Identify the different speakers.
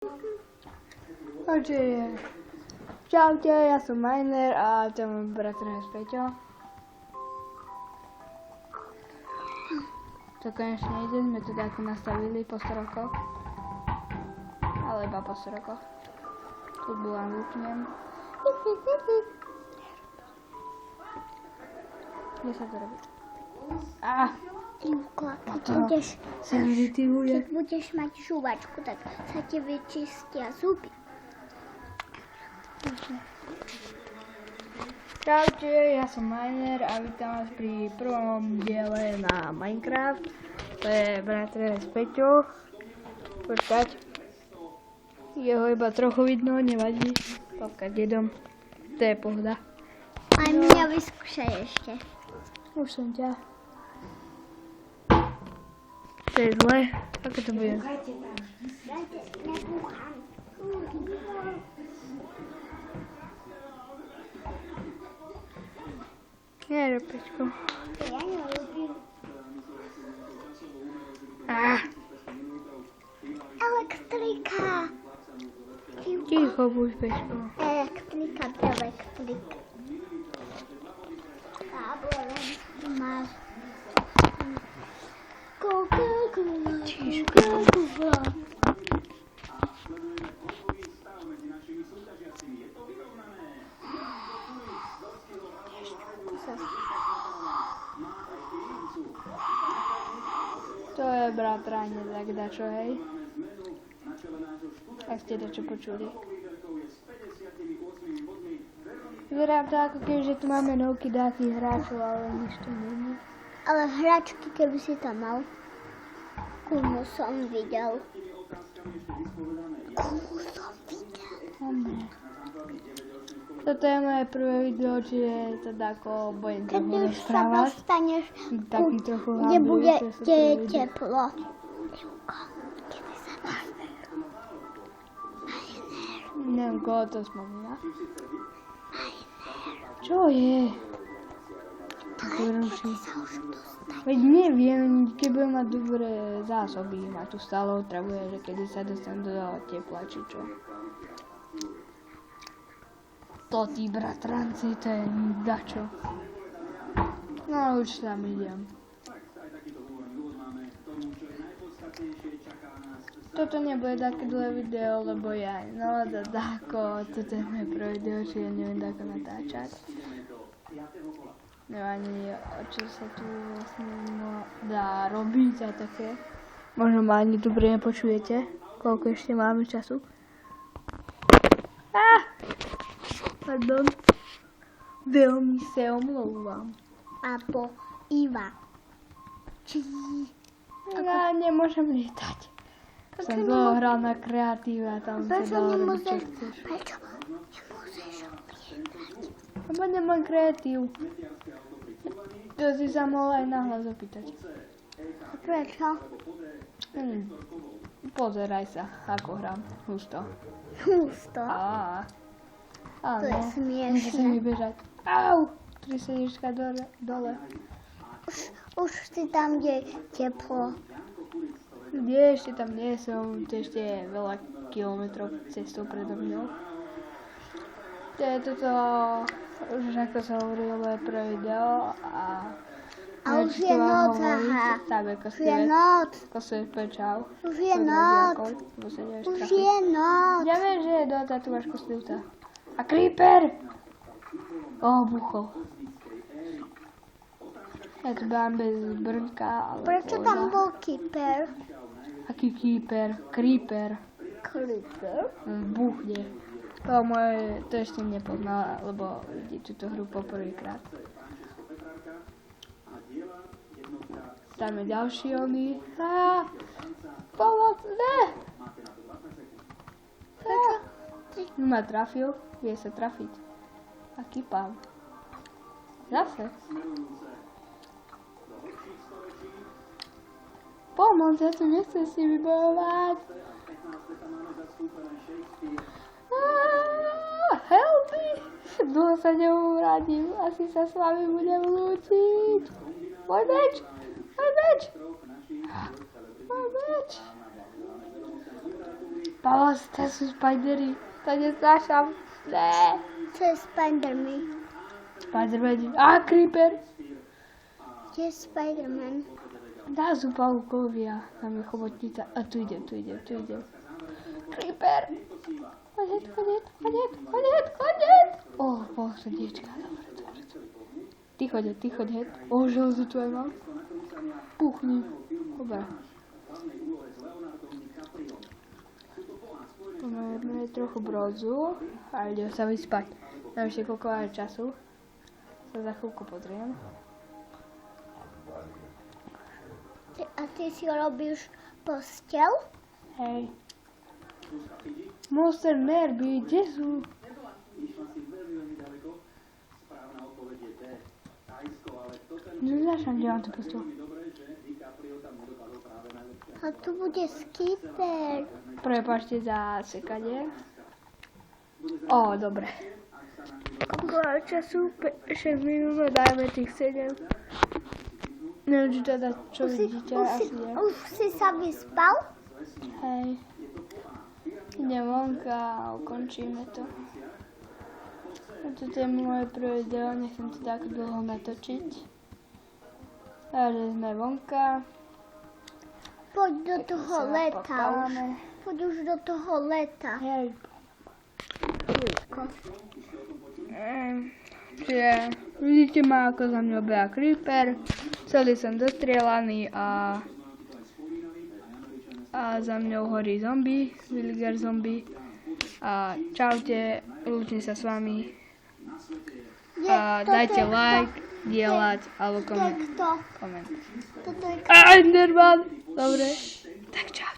Speaker 1: Takže čaute, ja som Miner a to je môj bratr Peťo. To konečne ide, sme to tak nastavili po 100 rokoch. Ale iba po 100 rokoch. Tu bola vypnem. Kde sa to robí?
Speaker 2: Ivko, keď budeš mať žuvačku, tak sa ti vyčistia zuby.
Speaker 1: Čaute, ja som Miner a vítam vás pri prvom diele na Minecraft. To je bratr Peťo. Počkať. Jeho iba trochu vidno, nevadí. Počkať, jedom. To je pohoda.
Speaker 2: Aj mňa vyskúšaj ešte.
Speaker 1: Už som ťa. To je zle. Ako to bude? Nie, Pečko.
Speaker 2: Ja neľúbim. Elektrika.
Speaker 1: Ticho buď, Pečko.
Speaker 2: Elektrika. Máš.
Speaker 1: To je bratranie, tak dačo, hej. Ak ste dačo počuli. Vyzerá to ako kebyže tu máme novky dákých hráčov, ale nič to není.
Speaker 2: Ale hračky, keby si tam mal. Kumu som videl.
Speaker 1: Toto je moje prvé video, čiže teda ako budem
Speaker 2: Keď
Speaker 1: trochu
Speaker 2: už sa
Speaker 1: rozprávať.
Speaker 2: dostaneš,
Speaker 1: Taký trochu
Speaker 2: kde
Speaker 1: hábuje,
Speaker 2: bude
Speaker 1: čo sa to vidí.
Speaker 2: teplo.
Speaker 1: Neviem, koho to spomína. Čo je? To ruší. Veď neviem, keď budem mať dobré zásoby, ma tu stále otravuje, že kedy sa dostanem do tepla, či čo. To tí bratranci, to je dačo. No už tam idem. Toto nebude také dlhé video, lebo ja toto je moje prvé video, čiže ja neviem ako natáčať. Neviem ani, čo sa tu vlastne dá robiť a také. Možno ma ani dobre nepočujete, koľko ešte máme času. Pardon. Veľmi sa omlouvám.
Speaker 2: Abo Iva.
Speaker 1: Ja nemôžem lietať. Som dlho hral na kreatíve a tam sa dalo robiť, čo chceš.
Speaker 2: Prečo nemôžeš lietať?
Speaker 1: Lebo nemám kreatív. To si sa mohol aj nahlas opýtať.
Speaker 2: Prečo?
Speaker 1: Pozeraj sa, ako hrám. Husto.
Speaker 2: Husto. To je smiešne.
Speaker 1: Môže sa mi bežať. Au! 3 sedička dole.
Speaker 2: Už si tam, kde je teplo.
Speaker 1: Kde ešte tam nie som, to ešte je veľa kilometrov cestou predo mňou. To je toto, už ako sa hovorilo, moje prvé video a
Speaker 2: už je noc, aha. Už je noc.
Speaker 1: Čau.
Speaker 2: Už je noc. Už je noc.
Speaker 1: Ja viem, že je dota, tu máš kostlivca. A creeper! Buchol. Ja tu mám bez brnka, ale
Speaker 2: prečo tam bol keeper?
Speaker 1: Aký keeper? Creeper.
Speaker 2: Creeper?
Speaker 1: Buchne. To ešte nepoznala, lebo vidí túto hru poprvýkrát. Tam je ďalší oný. Pomoc, ne! Ma trafil, vie sa trafiť. A kýpam. Zase. Pomoc, ja tu nechcem si vybojovať. Help me! Dlho sa neuvrátim, asi sa s vami budem lúčiť. Môj meč! Môj meč! Môj meč! Paolo, to sú spidery. To nesnášam. Ne.
Speaker 2: Co je Spider-Man?
Speaker 1: Spiderman. A, creeper.
Speaker 2: Kde je Spider-Man?
Speaker 1: Dá sú pavúkovia. Tam je chobotnica. A tu idem. Creeper. Chodeť. Bol srdiečka. Dobre. Ty chodeť. Želzu tu aj mám. Puchni. Dobre. Máme trochu brozu a idem sa vyspať. Mám ešte koľko času. Sa za chvíľku pozriem.
Speaker 2: A ty si robíš postel?
Speaker 1: Hej. Monster nerby, kde sú? Nezášam, kde mám tú postel.
Speaker 2: A tu bude skipper.
Speaker 1: Prepáčte za sekanie. Dobre. Koľko času? 6 minút, dajme tých 7. Neviem, či teda čo vidíte, asi nie.
Speaker 2: Už si sa vyspal?
Speaker 1: Hej. Idem vonka a ukončíme to. A toto je moje prvé video, nechcem to tak dlho natočiť. Takže sme vonka.
Speaker 2: Poď do toho
Speaker 1: sa
Speaker 2: leta už.
Speaker 1: popáme.
Speaker 2: Poď už do toho leta.
Speaker 1: Hej.
Speaker 2: Chvíľko.
Speaker 1: Čiže vidíte ma, ako za mňa beha creeper. Celý som dostrielaný a za mňou horí zombie, villager zombie. A čaute, lúčim sa s vami. A dajte like, dielať alebo koment.
Speaker 2: Kto?
Speaker 1: Koment.
Speaker 2: Toto je
Speaker 1: Enderman! Dobre. Tak čau.